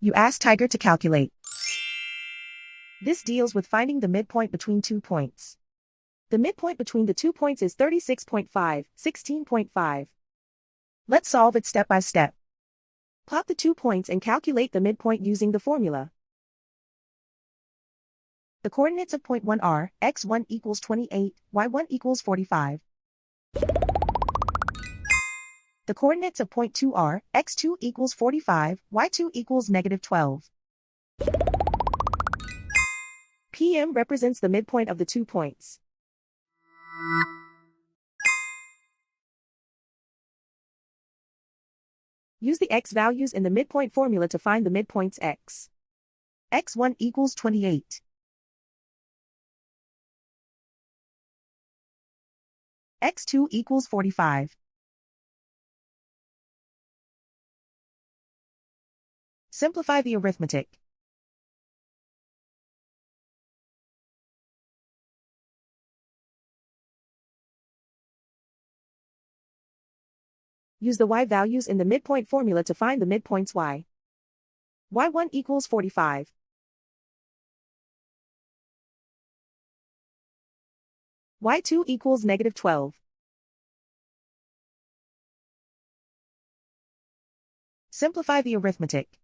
You ask Tiger to calculate. This deals with finding the midpoint between 2 points. The midpoint between the 2 points is 36.5, 16.5. Let's solve it step by step. Plot the 2 points and calculate the midpoint using the formula. The coordinates of point 1 are x1 equals 28, y1 equals 45. The coordinates of point 2 are x2 equals 45, y2 equals -12. PM represents the midpoint of the 2 points. Use the x values in the midpoint formula to find the midpoints x. x1 equals 28. x2 equals 45. Simplify the arithmetic. Use the y values in the midpoint formula to find the midpoints y. y1 equals 45. y2 equals -12. Simplify the arithmetic.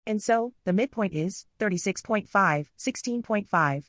And so, the midpoint is 36.5, 16.5.